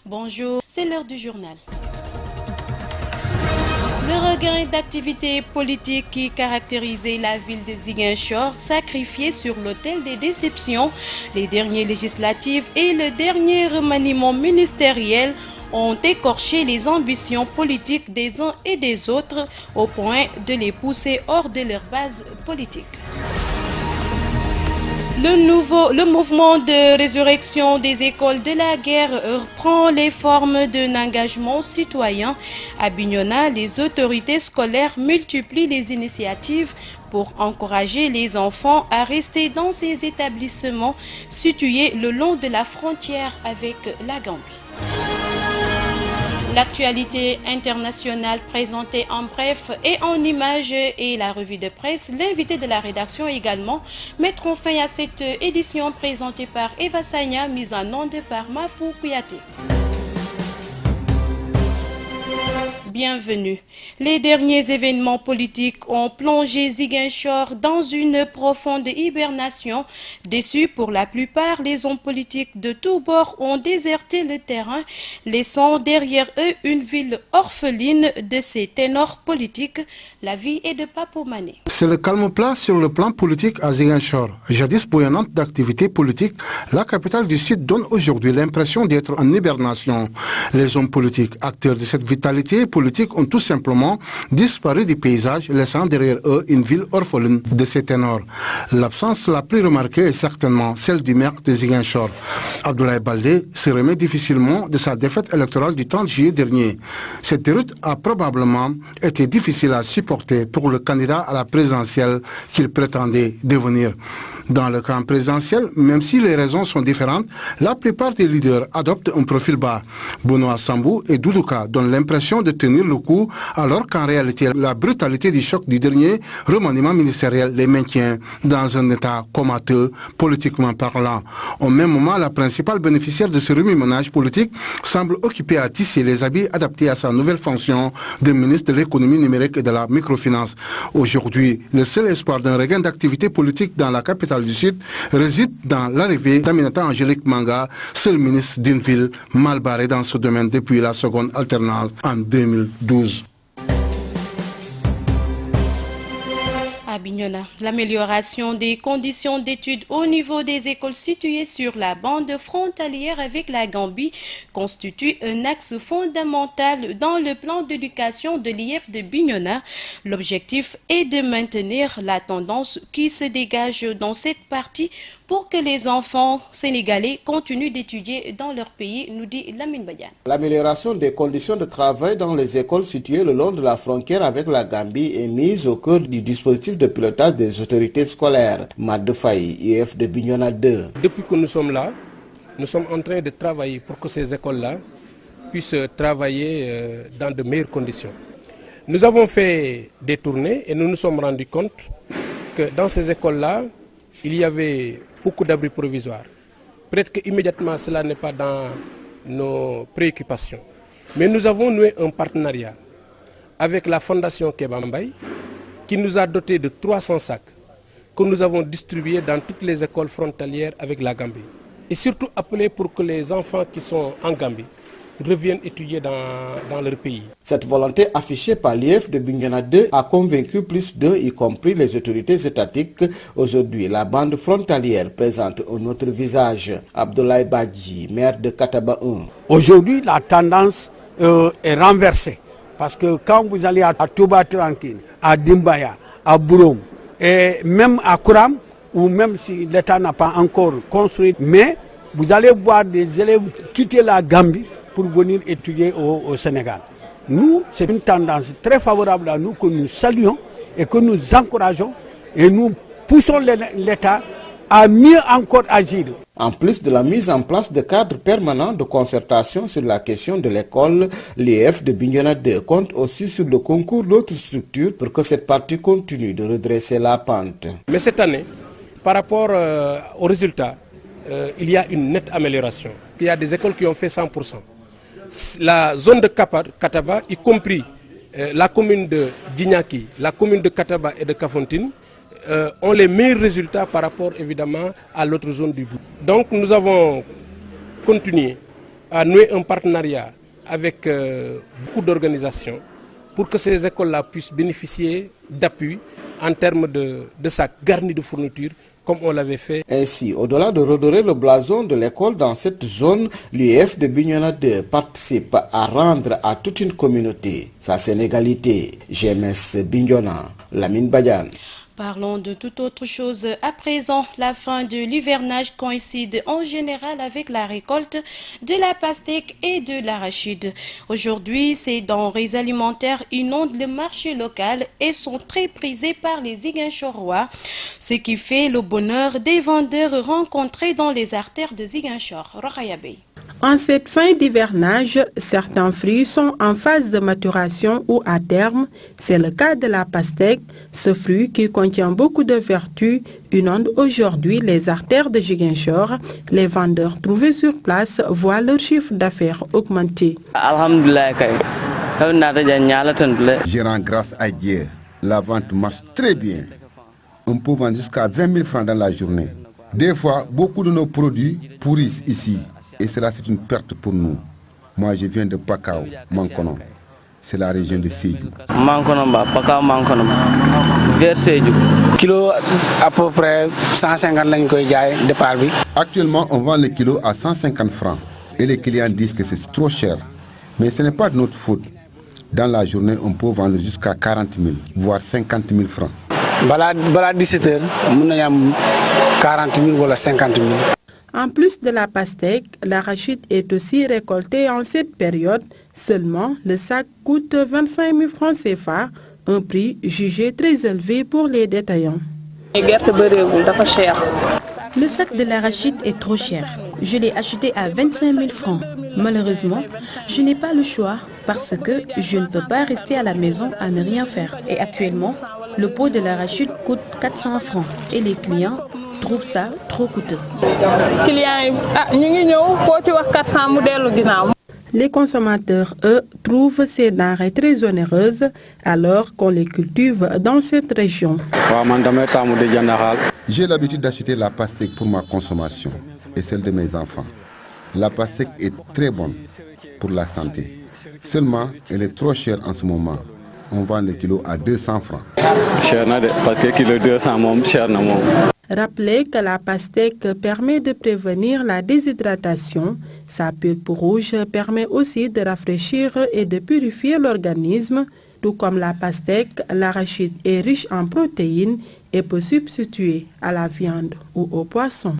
Bonjour, c'est l'heure du journal. Le regain d'activité politique qui caractérisait la ville de Ziguinchor, sacrifié sur l'autel des déceptions, les dernières législatives et le dernier remaniement ministériel ont écorché les ambitions politiques des uns et des autres au point de les pousser hors de leur base politique. Le mouvement de résurrection des écoles de la guerre reprend les formes d'un engagement citoyen. À Bignona, les autorités scolaires multiplient les initiatives pour encourager les enfants à rester dans ces établissements situés le long de la frontière avec la Gambie. L'actualité internationale présentée en bref et en images et la revue de presse, l'invité de la rédaction également, mettront fin à cette édition présentée par Eva Sagna, mise en onde par Mafou Kouyaté. Bienvenue. Les derniers événements politiques ont plongé Ziguinchor dans une profonde hibernation. Déçus pour la plupart, les hommes politiques de tous bords ont déserté le terrain, laissant derrière eux une ville orpheline de ses ténors politiques. La vie est de Papo Mané. C'est le calme plat sur le plan politique à Ziguinchor. Jadis bouillonnante d'activité politique, la capitale du Sud donne aujourd'hui l'impression d'être en hibernation. Les hommes politiques, acteurs de cette vitalité politique, ont tout simplement disparu du paysage, laissant derrière eux une ville orpheline de ses ténors. L'absence la plus remarquée est certainement celle du maire de Ziguinchor. Abdoulaye Baldé se remet difficilement de sa défaite électorale du 30 juillet dernier. Cette déroute a probablement été difficile à supporter pour le candidat à la présidentielle qu'il prétendait devenir. Dans le camp présidentiel, même si les raisons sont différentes, la plupart des leaders adoptent un profil bas. Benoît Sambou et Doudouka donnent l'impression de tenir le coup, alors qu'en réalité, la brutalité du choc du dernier remaniement ministériel les maintient dans un état comateux, politiquement parlant. Au même moment, la principale bénéficiaire de ce remue-ménage politique semble occupée à tisser les habits adaptés à sa nouvelle fonction de ministre de l'économie numérique et de la microfinance. Aujourd'hui, le seul espoir d'un regain d'activité politique dans la capitale du Sud réside dans l'arrivée d'Aminata Angélique Manga, seul ministre d'une ville mal barrée dans ce domaine depuis la seconde alternance en 2012. À Bignona, l'amélioration des conditions d'études au niveau des écoles situées sur la bande frontalière avec la Gambie constitue un axe fondamental dans le plan d'éducation de l'IF de Bignona. L'objectif est de maintenir la tendance qui se dégage dans cette partie pour que les enfants sénégalais continuent d'étudier dans leur pays, nous dit Lamine Badian. L'amélioration des conditions de travail dans les écoles situées le long de la frontière avec la Gambie est mise au cœur du dispositif de pilotage des autorités scolaires. Mad Faye, IF de Bignona 2. Depuis que nous sommes là, nous sommes en train de travailler pour que ces écoles-là puissent travailler dans de meilleures conditions. Nous avons fait des tournées et nous nous sommes rendus compte que dans ces écoles-là, il y avait beaucoup d'abris provisoires. Peut-être qu'immédiatement cela n'est pas dans nos préoccupations. Mais nous avons noué un partenariat avec la Fondation Kebambay qui nous a doté de 300 sacs que nous avons distribués dans toutes les écoles frontalières avec la Gambie. Et surtout appelé pour que les enfants qui sont en Gambie reviennent étudier dans leur pays. Cette volonté affichée par l'IF de Bignona 2 a convaincu plus d'eux, y compris les autorités étatiques. Aujourd'hui, la bande frontalière présente un autre visage. Abdoulaye Badji, maire de Kataba 1. Aujourd'hui, la tendance est renversée. Parce que quand vous allez à Touba Tranquille, à Dimbaya, à Bourom, et même à Kouram, ou même si l'État n'a pas encore construit, mais vous allez voir des élèves quitter la Gambie pour venir étudier au Sénégal. Nous, c'est une tendance très favorable à nous que nous saluons et que nous encourageons et nous poussons l'État à mieux encore agir. En plus de la mise en place de cadres permanents de concertation sur la question de l'école, l'IF de Bignona 2 compte aussi sur le concours d'autres structures pour que cette partie continue de redresser la pente. Mais cette année, par rapport aux résultats, il y a une nette amélioration. Il y a des écoles qui ont fait 100%. La zone de Kataba, y compris la commune de Dignaki, la commune de Kataba et de Kafountine, ont les meilleurs résultats par rapport évidemment à l'autre zone du bout. Donc nous avons continué à nouer un partenariat avec beaucoup d'organisations pour que ces écoles-là puissent bénéficier d'appui en termes de sacs garnis de fournitures, comme on l'avait fait. Ainsi, au-delà de redorer le blason de l'école dans cette zone, l'UF de Bignona 2 participe à rendre à toute une communauté sa sénégalité. GMS Bignona, Lamine Badiane. Parlons de toute autre chose. À présent, la fin de l'hivernage coïncide en général avec la récolte de la pastèque et de l'arachide. Aujourd'hui, ces denrées alimentaires inondent le marché local et sont très prisées par les Ziguinchorois, ce qui fait le bonheur des vendeurs rencontrés dans les artères de Ziguinchor. Rokhaya-Bey. En cette fin d'hivernage, certains fruits sont en phase de maturation ou à terme. C'est le cas de la pastèque. Ce fruit qui contient beaucoup de vertus inonde aujourd'hui les artères de Ziguinchor. Les vendeurs trouvés sur place voient leur chiffre d'affaires augmenter. Je rends grâce à Dieu. La vente marche très bien. On peut vendre jusqu'à 20 000 francs dans la journée. Des fois, beaucoup de nos produits pourrissent ici. Et cela, c'est une perte pour nous. Moi, je viens de Pakao, Mankono. C'est la région de Sédhiou. Vers Sédhiou. Kilo à peu près 150 départ. Actuellement, on vend le kilo à 150 francs. Et les clients disent que c'est trop cher. Mais ce n'est pas de notre faute. Dans la journée, on peut vendre jusqu'à 40 000, voire 50 000 francs. Bala 17 heures, on a 40 000 ou 50 000. En plus de la pastèque, l'arachide est aussi récolté en cette période. Seulement, le sac coûte 25 000 francs CFA, un prix jugé très élevé pour les détaillants. Le sac de l'arachide est trop cher. Je l'ai acheté à 25 000 francs. Malheureusement, je n'ai pas le choix parce que je ne peux pas rester à la maison à ne rien faire. Et actuellement, le pot de l'arachide coûte 400 francs et les clients trouvent ça trop coûteux. Les consommateurs, eux, trouvent ces denrées très onéreuses alors qu'on les cultive dans cette région. J'ai l'habitude d'acheter la pastèque pour ma consommation et celle de mes enfants. La pastèque est très bonne pour la santé. Seulement, elle est trop chère en ce moment. On vend le kilo à 200 francs. Rappelez que la pastèque permet de prévenir la déshydratation. Sa pulpe rouge permet aussi de rafraîchir et de purifier l'organisme. Tout comme la pastèque, l'arachide est riche en protéines et peut substituer à la viande ou au poisson.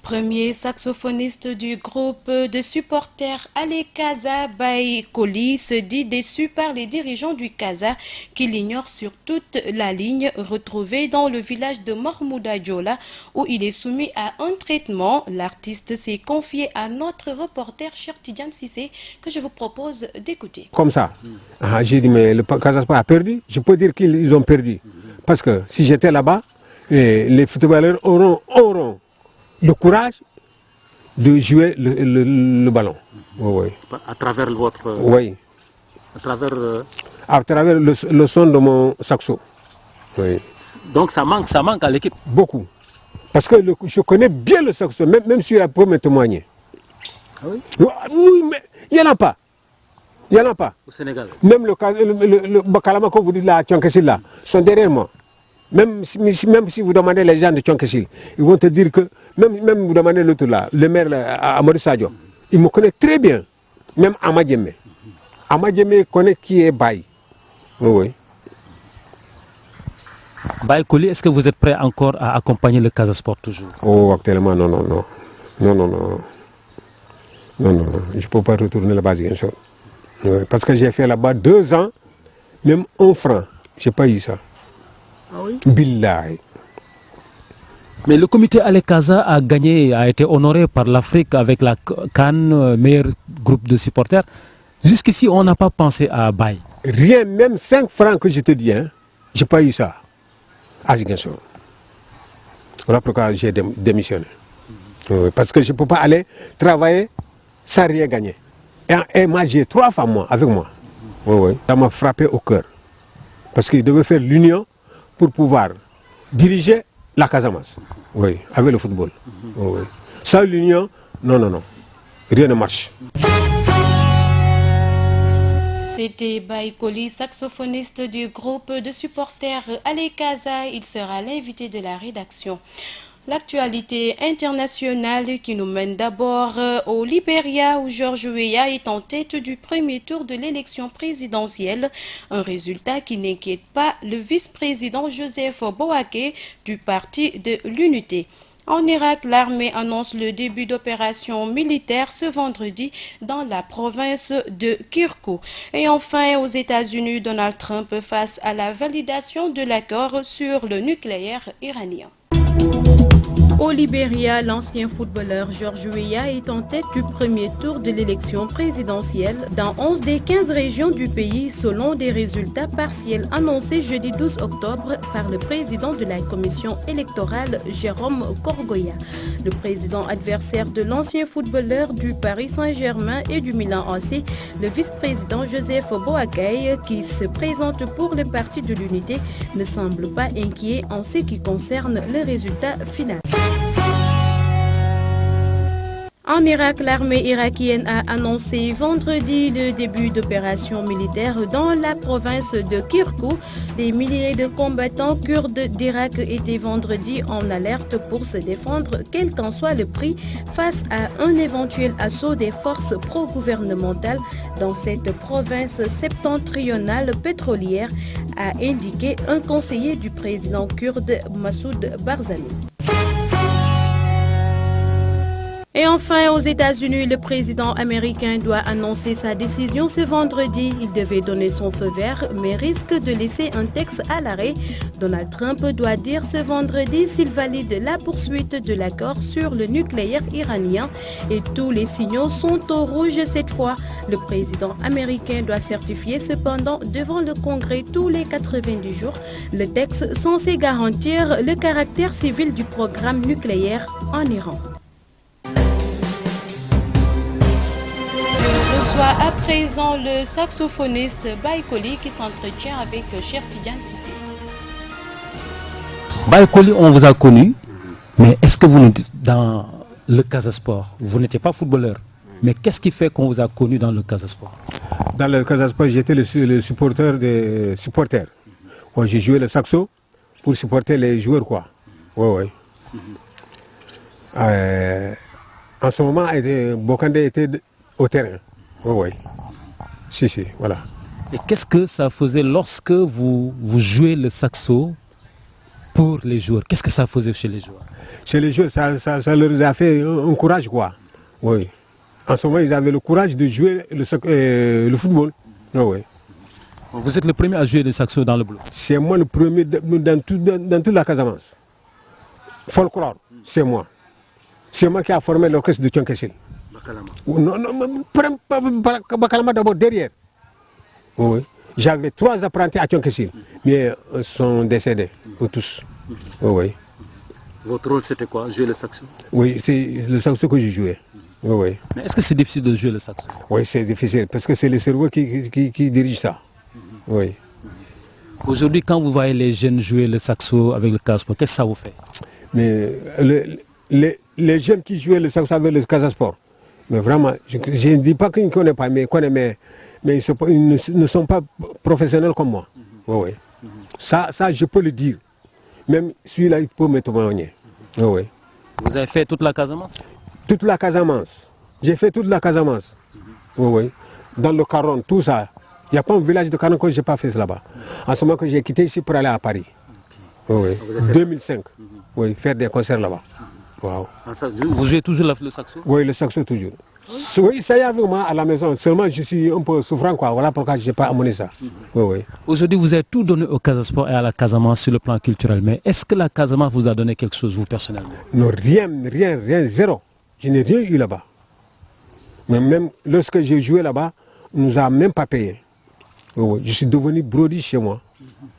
Premier saxophoniste du groupe de supporters Ale Casa Baye Koli se dit déçu par les dirigeants du Casa qui l'ignorent sur toute la ligne retrouvée dans le village de Mahmouda Diola où il est soumis à un traitement. L'artiste s'est confié à notre reporter Cheikh Tidiane Cissé que je vous propose d'écouter. Comme ça, j'ai dit mais le Casa a perdu. Je peux dire qu'ils ont perdu parce que si j'étais là-bas, les footballeurs auront le courage de jouer le ballon. Oui, oui. À travers votre... Oui. À travers le son de mon saxo. Oui. Donc ça manque à l'équipe. Beaucoup. Parce que je connais bien le saxo, même si elle peut me témoigner. Ah oui? Oui, mais il n'y en a pas. Il n'y en a pas. Au Sénégal. Même le Bakalama, comme vous dites là, Tchankessil là, sont derrière moi. Même si vous demandez les gens de Tchankessil, ils vont te dire que, même vous demandez l'autre là, le maire à Amadou Sadio, il me connaît très bien, même Amadjeme. Amadjeme connaît qui est Baye. Oui, oui. Baye Koli, est-ce que vous êtes prêt encore à accompagner le Casa Sport toujours? Oh, actuellement, non. Je ne peux pas retourner là-bas, bien sûr. Parce que j'ai fait là-bas 2 ans, même 1 franc, je n'ai pas eu ça. Ah oui? Billahi. Mais le comité Ale Casa a gagné, a été honoré par l'Afrique avec la CAN, meilleur groupe de supporters. Jusqu'ici, on n'a pas pensé à Baye. Rien, même 5 francs que je te dis, hein, je n'ai pas eu ça. À Ziguinchor. Voilà pourquoi j'ai démissionné. Parce que je ne peux pas aller travailler sans rien gagner. Et moi, j'ai 3 femmes avec moi. Ça m'a frappé au cœur. Parce qu'il devait faire l'union pour pouvoir diriger la Casamance. Oui, avec le football. Oui. Sans l'union, non, rien ne marche. C'était Baïkoli, saxophoniste du groupe de supporters Alekaza. Il sera l'invité de la rédaction. L'actualité internationale qui nous mène d'abord au Libéria où George Weah est en tête du premier tour de l'élection présidentielle. Un résultat qui n'inquiète pas le vice-président Joseph Boaké du Parti de l'Unité. En Irak, l'armée annonce le début d'opérations militaires ce vendredi dans la province de Kirkouk. Et enfin, aux États-Unis, Donald Trump face à la validation de l'accord sur le nucléaire iranien. Au Libéria, l'ancien footballeur George Weah est en tête du premier tour de l'élection présidentielle dans 11 des 15 régions du pays selon des résultats partiels annoncés jeudi 12 octobre par le président de la commission électorale Jérôme Corgoya. Le président adversaire de l'ancien footballeur du Paris Saint-Germain et du Milan AC, le vice-président Joseph Boakai, qui se présente pour le Parti de l'Unité, ne semble pas inquiet en ce qui concerne le résultat final. En Irak, l'armée irakienne a annoncé vendredi le début d'opérations militaires dans la province de Kirkouk. Des milliers de combattants kurdes d'Irak étaient vendredi en alerte pour se défendre, quel qu'en soit le prix, face à un éventuel assaut des forces pro-gouvernementales dans cette province septentrionale pétrolière, a indiqué un conseiller du président kurde Massoud Barzani. Et enfin, aux États-Unis, le président américain doit annoncer sa décision ce vendredi. Il devait donner son feu vert, mais risque de laisser un texte à l'arrêt. Donald Trump doit dire ce vendredi s'il valide la poursuite de l'accord sur le nucléaire iranien. Et tous les signaux sont au rouge cette fois. Le président américain doit certifier cependant devant le Congrès tous les 90 jours le texte censé garantir le caractère civil du programme nucléaire en Iran. Soit à présent le saxophoniste Baïkoli qui s'entretient avec Cheikh Tidiane Cissé. Baïkoli, on vous a connu, mais est-ce que vous, dans le Casa Sport, vous n'étiez pas footballeur, mais qu'est-ce qui fait qu'on vous a connu dans le Casa Sport? Dans le Casa Sport, j'étais le supporter des supporters. Ouais, j'ai joué le saxo pour supporter les joueurs, quoi. Ouais. En ce moment, Bokande était au terrain. Oui. Si, voilà. Et qu'est-ce que ça faisait lorsque vous jouez le saxo pour les joueurs? Qu'est-ce que ça faisait chez les joueurs? Chez les joueurs, ça leur a fait un courage, quoi. Oui. En ce moment, ils avaient le courage de jouer le football. Oui. Vous êtes le premier à jouer le saxo dans le bloc? C'est moi le premier dans toute la Casamance. Folklore, c'est moi. C'est moi qui a formé l'orchestre de Tchonkessil. Non, Bakalama d'abord derrière. Oui. J'avais 3 apprentis à Tchonkessil, mais ils sont décédés, tous. Oui. Votre rôle c'était quoi? Jouer le saxo? Oui, c'est le saxo que je jouais. Oui. Mais est-ce que c'est difficile de jouer le saxo? Oui, c'est difficile, parce que c'est le cerveau qui dirige ça. Oui. Aujourd'hui, quand vous voyez les jeunes jouer le saxo avec le Casasport, qu'est-ce que ça vous fait? Mais les jeunes qui jouaient le saxo avec le Casasport, mais vraiment, je ne dis pas qu'ils ne connaissent pas, mais ils ne sont pas professionnels comme moi. Oui. Ça, je peux le dire. Même celui-là, il peut me témoigner. Oui. Vous avez fait toute la Casamance? Toute la Casamance. J'ai fait toute la Casamance. Oui. Dans le Caron, tout ça. Il n'y a pas un village de Caron que je n'ai pas fait là-bas. En ce moment que j'ai quitté ici pour aller à Paris. Oui. 2005. Oui, faire des concerts là-bas. Wow. Vous jouez toujours le saxo? Oui, le saxo toujours. Oui, ça y est avec moi à la maison. Seulement, je suis un peu souffrant, quoi. Voilà pourquoi je n'ai pas amené ça. Oui. Aujourd'hui, vous avez tout donné au Casasport et à la Casamance sur le plan culturel. Mais est-ce que la Casamance vous a donné quelque chose, vous, personnellement? Non, rien, zéro. Je n'ai rien eu là-bas. Mais même lorsque j'ai joué là-bas, on ne nous a même pas payé. Oui. Je suis devenu brody chez moi.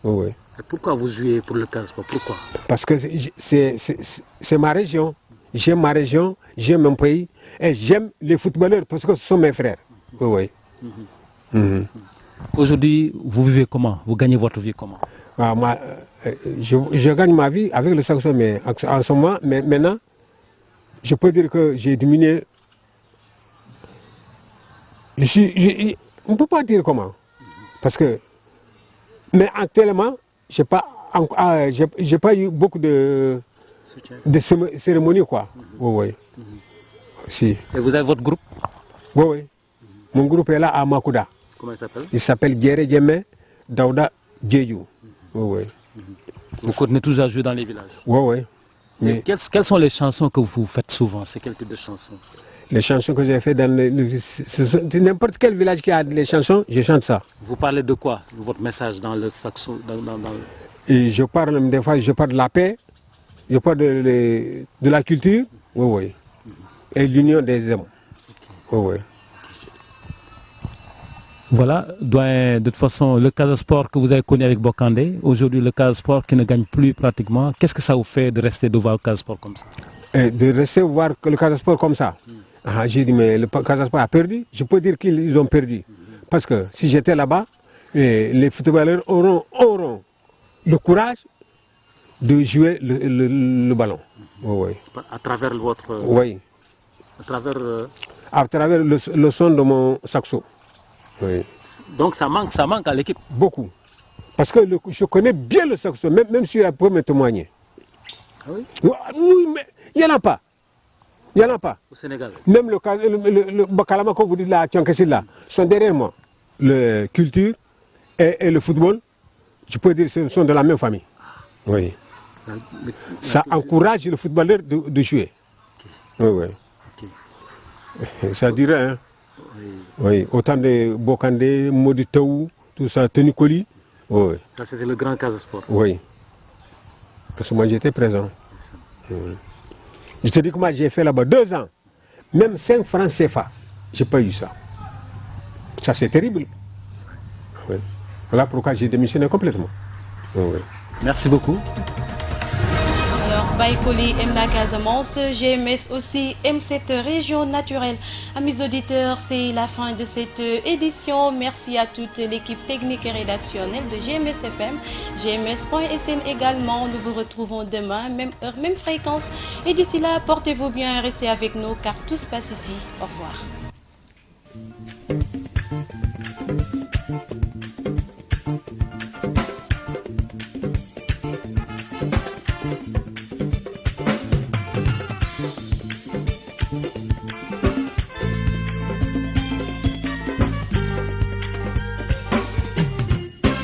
Oui. Et pourquoi vous jouez pour le Casasport? Pourquoi? Parce que c'est ma région. J'aime ma région, j'aime mon pays et j'aime les footballeurs parce que ce sont mes frères. Oui. Aujourd'hui, vous vivez comment? Vous gagnez votre vie comment? Je gagne ma vie avec le saxo, mais en ce moment, mais maintenant, je peux dire que j'ai diminué. On ne peut pas dire comment. Parce que, mais actuellement, je n'ai pas eu beaucoup de cérémonies, quoi. Oui, oui. Si. Et vous avez votre groupe? Oui, oui. Mon groupe est là à Makuda. Comment il s'appelle? Il s'appelle Gere Djeme Daouda Djedjou. Oui, oui. Vous continuez toujours à jouer dans les villages? Oui, oui. Mais quelles sont les chansons que vous faites souvent? C'est quel type de chansons? Les chansons que j'ai faites dans n'importe quel village qui a les chansons, je chante ça. Vous parlez de quoi? Votre message dans le saxo? Et je parle des fois, je parle de la paix, je parle de la culture, oui, oui. Et l'union des hommes. Oui, oui. Voilà, doyen, de toute façon, le Casa Sport que vous avez connu avec Bokandé, aujourd'hui le Casa Sport qui ne gagne plus pratiquement, qu'est-ce que ça vous fait de rester de voir le Casa Sport comme ça? De rester voir le Casa Sport comme ça. J'ai dit, mais le Casa Sport a perdu. Je peux dire qu'ils ont perdu. Parce que si j'étais là-bas, les footballeurs auront le courage de jouer le ballon. Oui, oui. À travers votre... Oui. À travers le son de mon saxo. Oui. Donc ça manque à l'équipe? Beaucoup. Parce que je connais bien le saxo, même si elle peut me témoigner. Ah oui? Oui, mais il n'y en a pas. Il n'y en a pas. Au Sénégal? Même le Bakalama, comme vous dites là, Tchankessil là, sont derrière moi. La culture et le football, je peux dire que ce sont de la même famille. Oui. Ça encourage le footballeur de jouer. Okay. Oui, oui. Okay. Ça dirait, hein? Oui. Oui. Autant de Bokandé, Moditaou, tout ça, Tenikoli. Oui. Ça, c'était le grand Casa Sport. Oui. Parce que moi, j'étais présent. Oui. Je te dis que moi, j'ai fait là-bas 2 ans. Même 5 francs CFA. Je n'ai pas eu ça. Ça, c'est terrible. Oui. Voilà pourquoi j'ai démissionné complètement. Oui, oui. Merci beaucoup. Alors, Baïkoli aime la Casamance, GMS aussi aime cette région naturelle. Amis auditeurs, c'est la fin de cette édition. Merci à toute l'équipe technique et rédactionnelle de GMS FM, gms.sn également. Nous vous retrouvons demain, même heure, même fréquence. Et d'ici là, portez-vous bien et restez avec nous car tout se passe ici. Au revoir.